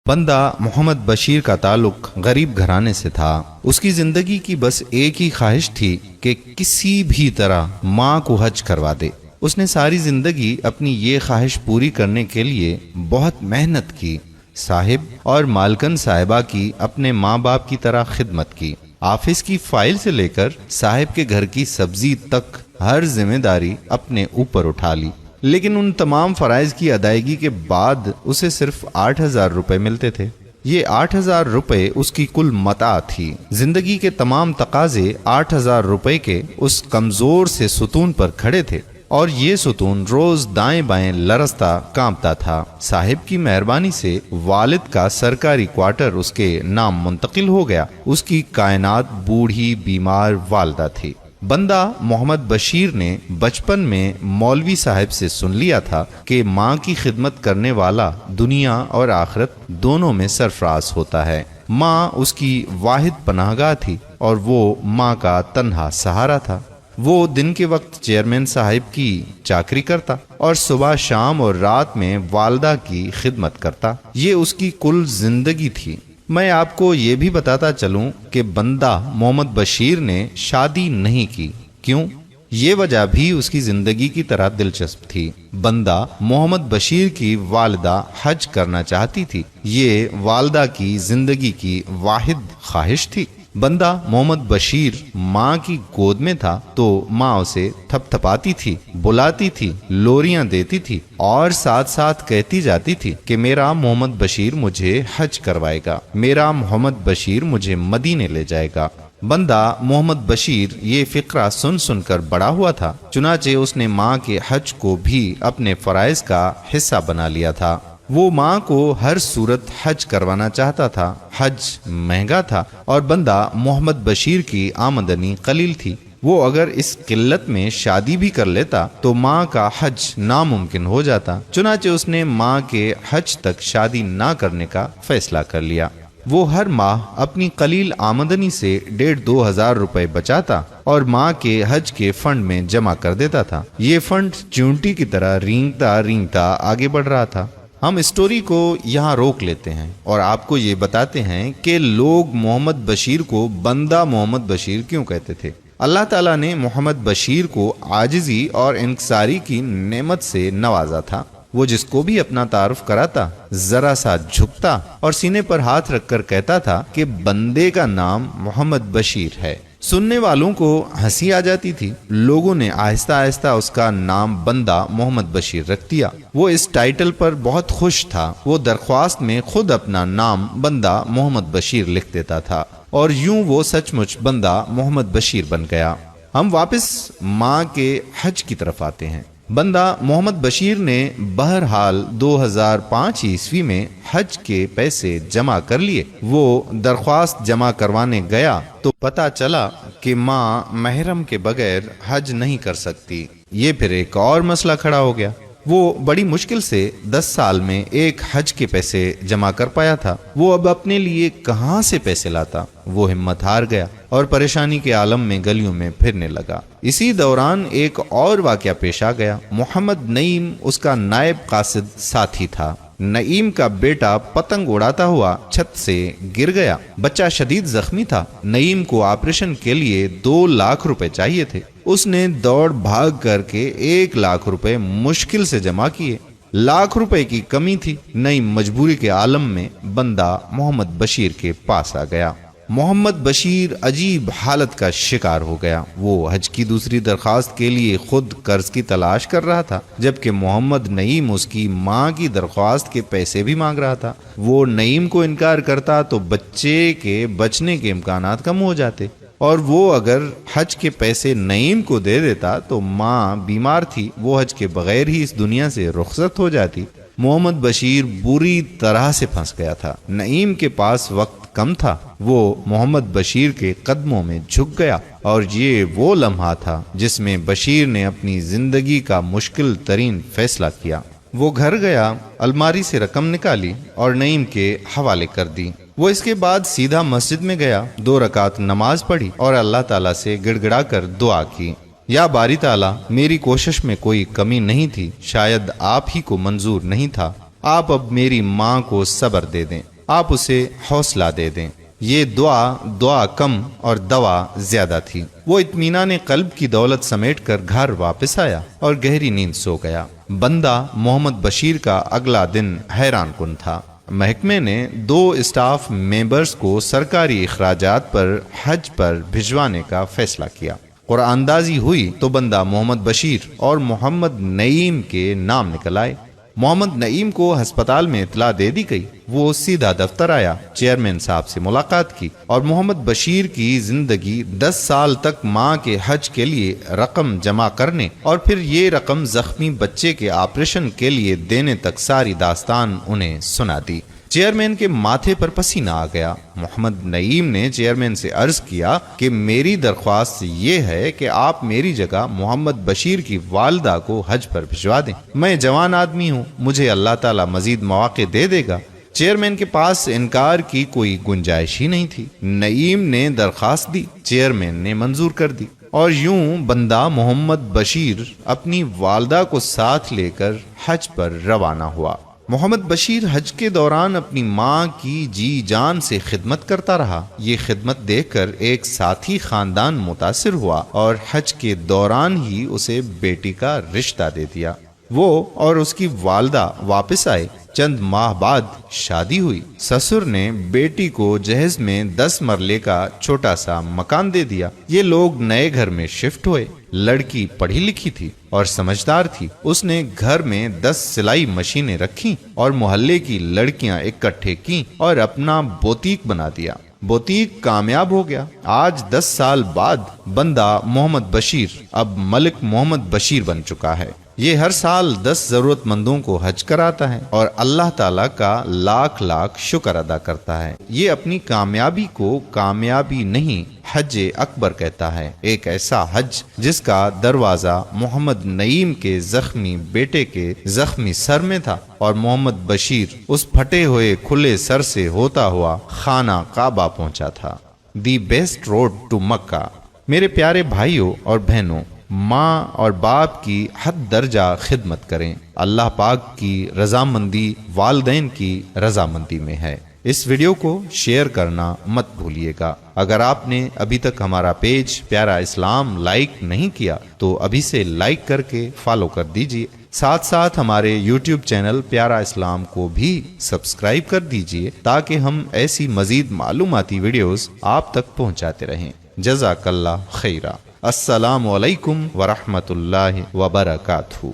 بندہ محمد بشیر کا تعلق غریب گھرانے سے تھا۔ اس کی زندگی کی بس ایک ہی خواہش تھی کہ کسی بھی طرح ماں کو حج کروا دے۔ اس نے ساری زندگی اپنی یہ خواہش پوری کرنے کے لیے بہت محنت کی۔ صاحب اور مالکن صاحبہ کی اپنے ماں باپ کی طرح خدمت کی۔ آفس کی فائل سے لے کر صاحب کے گھر کی سبزی تک ہر ذمہ داری اپنے اوپر اٹھا لی، لیکن ان تمام فرائض کی ادائیگی کے بعد اسے صرف 8,000 روپے ملتے تھے۔ یہ 8,000 روپے اس کی کل متاع تھی۔ زندگی کے تمام تقاضے 8,000 روپے کے اس کمزور سے ستون پر کھڑے تھے، اور یہ ستون روز دائیں بائیں لرزتا کانپتا تھا۔ صاحب کی مہربانی سے والد کا سرکاری کوارٹر اس کے نام منتقل ہو گیا۔ اس کی کائنات بوڑھی بیمار والدہ تھی۔ بندہ محمد بشیر نے بچپن میں مولوی صاحب سے سن لیا تھا کہ ماں کی خدمت کرنے والا دنیا اور آخرت دونوں میں سرفراز ہوتا ہے۔ ماں اس کی واحد پناہ گاہ تھی اور وہ ماں کا تنہا سہارا تھا۔ وہ دن کے وقت چیئرمین صاحب کی چاکری کرتا اور صبح شام اور رات میں والدہ کی خدمت کرتا۔ یہ اس کی کل زندگی تھی۔ میں آپ کو یہ بھی بتاتا چلوں کہ بندہ محمد بشیر نے شادی نہیں کی۔ کیوں؟ یہ وجہ بھی اس کی زندگی کی طرح دلچسپ تھی۔ بندہ محمد بشیر کی والدہ حج کرنا چاہتی تھی۔ یہ والدہ کی زندگی کی واحد خواہش تھی۔ بندہ محمد بشیر ماں کی گود میں تھا تو ماں اسے تھپ تھپاتی تھی، بلاتی تھی، لوریاں دیتی تھی اور ساتھ ساتھ کہتی جاتی تھی کہ میرا محمد بشیر مجھے حج کروائے گا، میرا محمد بشیر مجھے مدینے لے جائے گا۔ بندہ محمد بشیر یہ فقرہ سن سن کر بڑا ہوا تھا، چنانچہ اس نے ماں کے حج کو بھی اپنے فرائض کا حصہ بنا لیا تھا۔ وہ ماں کو ہر صورت حج کروانا چاہتا تھا۔ حج مہنگا تھا اور بندہ محمد بشیر کی آمدنی قلیل تھی۔ وہ اگر اس قلت میں شادی بھی کر لیتا تو ماں کا حج ناممکن ہو جاتا، چنانچہ اس نے ماں کے حج تک شادی نہ کرنے کا فیصلہ کر لیا۔ وہ ہر ماہ اپنی قلیل آمدنی سے 1,500-2,000 روپے بچاتا اور ماں کے حج کے فنڈ میں جمع کر دیتا تھا۔ یہ فنڈ چونٹی کی طرح رینگتا رینگتا آگے بڑھ رہا تھا۔ ہم اسٹوری کو یہاں روک لیتے ہیں اور آپ کو یہ بتاتے ہیں کہ لوگ محمد بشیر کو بندہ محمد بشیر کیوں کہتے تھے۔ اللہ تعالیٰ نے محمد بشیر کو عاجزی اور انکساری کی نعمت سے نوازا تھا۔ وہ جس کو بھی اپنا تعارف کراتا ذرا سا جھکتا اور سینے پر ہاتھ رکھ کر کہتا تھا کہ بندے کا نام محمد بشیر ہے۔ سننے والوں کو ہنسی آ جاتی تھی۔ لوگوں نے آہستہ آہستہ اس کا نام بندہ محمد بشیر رکھ دیا۔ وہ اس ٹائٹل پر بہت خوش تھا۔ وہ درخواست میں خود اپنا نام بندہ محمد بشیر لکھ دیتا تھا اور یوں وہ سچ مچ بندہ محمد بشیر بن گیا۔ ہم واپس ماں کے حج کی طرف آتے ہیں۔ بندہ محمد بشیر نے بہرحال 2005 عیسوی میں حج کے پیسے جمع کر لیے۔ وہ درخواست جمع کروانے گیا تو پتہ چلا کہ ماں محرم کے بغیر حج نہیں کر سکتی۔ یہ پھر ایک اور مسئلہ کھڑا ہو گیا۔ وہ بڑی مشکل سے 10 سال میں ایک حج کے پیسے جمع کر پایا تھا۔ وہ اب اپنے لیے کہاں سے پیسے لاتا؟ وہ ہمت ہار گیا اور پریشانی کے عالم میں گلیوں میں پھرنے لگا۔ اسی دوران ایک اور واقعہ پیش آ گیا۔ محمد نعیم اس کا نائب قاصد ساتھی تھا۔ نعیم کا بیٹا پتنگ اڑاتا ہوا چھت سے گر گیا۔ بچہ شدید زخمی تھا۔ نعیم کو آپریشن کے لیے 2 لاکھ روپے چاہیے تھے۔ اس نے دوڑ بھاگ کر کے 1 لاکھ روپے مشکل سے جمع کیے۔ لاکھ روپے کی کمی تھی۔ نعیم مجبوری کے عالم میں بندہ محمد بشیر کے پاس آ گیا۔ محمد بشیر عجیب حالت کا شکار ہو گیا۔ وہ حج کی دوسری درخواست کے لیے خود قرض کی تلاش کر رہا تھا، جبکہ محمد نعیم اس کی ماں کی درخواست کے پیسے بھی مانگ رہا تھا۔ وہ نعیم کو انکار کرتا تو بچے کے بچنے کے امکانات کم ہو جاتے، اور وہ اگر حج کے پیسے نعیم کو دے دیتا تو ماں بیمار تھی، وہ حج کے بغیر ہی اس دنیا سے رخصت ہو جاتی۔ محمد بشیر بری طرح سے پھنس گیا تھا۔ نعیم کے پاس وقت کم تھا۔ وہ محمد بشیر کے قدموں میں جھک گیا، اور یہ وہ لمحہ تھا جس میں بشیر نے اپنی زندگی کا مشکل ترین فیصلہ کیا۔ وہ گھر گیا، الماری سے رقم نکالی اور نعیم کے حوالے کر دی۔ وہ اس کے بعد سیدھا مسجد میں گیا، 2 رکعت نماز پڑھی اور اللہ تعالیٰ سے گڑ گڑا کر دعا کی، یا باری تعالیٰ، میری کوشش میں کوئی کمی نہیں تھی، شاید آپ ہی کو منظور نہیں تھا، آپ اب میری ماں کو صبر دے دیں، آپ اسے حوصلہ دے دیں۔ یہ دعا کم اور دوا زیادہ تھی۔ وہ اطمینان قلب کی دولت سمیٹ کر گھر واپس آیا اور گہری نیند سو گیا۔ بندہ محمد بشیر کا اگلا دن حیران کن تھا۔ محکمے نے 2 اسٹاف ممبرز کو سرکاری اخراجات پر حج پر بھجوانے کا فیصلہ کیا۔ قرآن اندازی ہوئی تو بندہ محمد بشیر اور محمد نعیم کے نام نکل آئے۔ محمد نعیم کو ہسپتال میں اطلاع دے دی گئی۔ وہ سیدھا دفتر آیا، چیئرمین صاحب سے ملاقات کی اور محمد بشیر کی زندگی 10 سال تک ماں کے حج کے لیے رقم جمع کرنے اور پھر یہ رقم زخمی بچے کے آپریشن کے لیے دینے تک ساری داستان انہیں سنا دی۔ چیئرمین کے ماتھے پر پسینہ آ گیا۔ محمد نعیم نے چیئرمین سے عرض کیا کہ میری درخواست یہ ہے کہ آپ میری جگہ محمد بشیر کی والدہ کو حج پر بھجوا دیں۔ میں جوان آدمی ہوں، مجھے اللہ تعالیٰ مزید مواقع دے دے گا۔ چیئرمین کے پاس انکار کی کوئی گنجائش ہی نہیں تھی۔ نعیم نے درخواست دی، چیئرمین نے منظور کر دی، اور یوں بندہ محمد بشیر اپنی والدہ کو ساتھ لے کر حج پر روانہ ہوا۔ محمد بشیر حج کے دوران اپنی ماں کی جی جان سے خدمت کرتا رہا۔ یہ خدمت دیکھ کر ایک ساتھی خاندان متاثر ہوا اور حج کے دوران ہی اسے بیٹی کا رشتہ دے دیا۔ وہ اور اس کی والدہ واپس آئے۔ چند ماہ بعد شادی ہوئی۔ سسر نے بیٹی کو جہیز میں 10 مرلے کا چھوٹا سا مکان دے دیا۔ یہ لوگ نئے گھر میں شفٹ ہوئے۔ لڑکی پڑھی لکھی تھی اور سمجھدار تھی۔ اس نے گھر میں 10 سلائی مشینیں رکھیں اور محلے کی لڑکیاں اکٹھے کیں اور اپنا بوتیک بنا دیا۔ بوتیک کامیاب ہو گیا۔ آج 10 سال بعد بندہ محمد بشیر اب ملک محمد بشیر بن چکا ہے۔ یہ ہر سال 10 ضرورت مندوں کو حج کراتا ہے اور اللہ تعالیٰ کا لاکھ لاکھ شکر ادا کرتا ہے۔ یہ اپنی کامیابی کو کامیابی نہیں، حج اکبر کہتا ہے۔ ایک ایسا حج جس کا دروازہ محمد نعیم کے زخمی بیٹے کے زخمی سر میں تھا اور محمد بشیر اس پھٹے ہوئے کھلے سر سے ہوتا ہوا خانہ کعبہ پہنچا تھا۔ دی بیسٹ روڈ ٹو مکہ۔ میرے پیارے بھائیوں اور بہنوں، ماں اور باپ کی حد درجہ خدمت کریں۔ اللہ پاک کی رضامندی والدین کی رضامندی میں ہے۔ اس ویڈیو کو شیئر کرنا مت بھولیے گا۔ اگر آپ نے ابھی تک ہمارا پیج پیارا اسلام لائک نہیں کیا تو ابھی سے لائک کر کے فالو کر دیجئے۔ ساتھ ساتھ ہمارے یوٹیوب چینل پیارا اسلام کو بھی سبسکرائب کر دیجئے تاکہ ہم ایسی مزید معلوماتی ویڈیوز آپ تک پہنچاتے رہیں۔ جزاک اللہ خیرہ۔ السلام علیکم ورحمۃ اللہ وبرکاتہ۔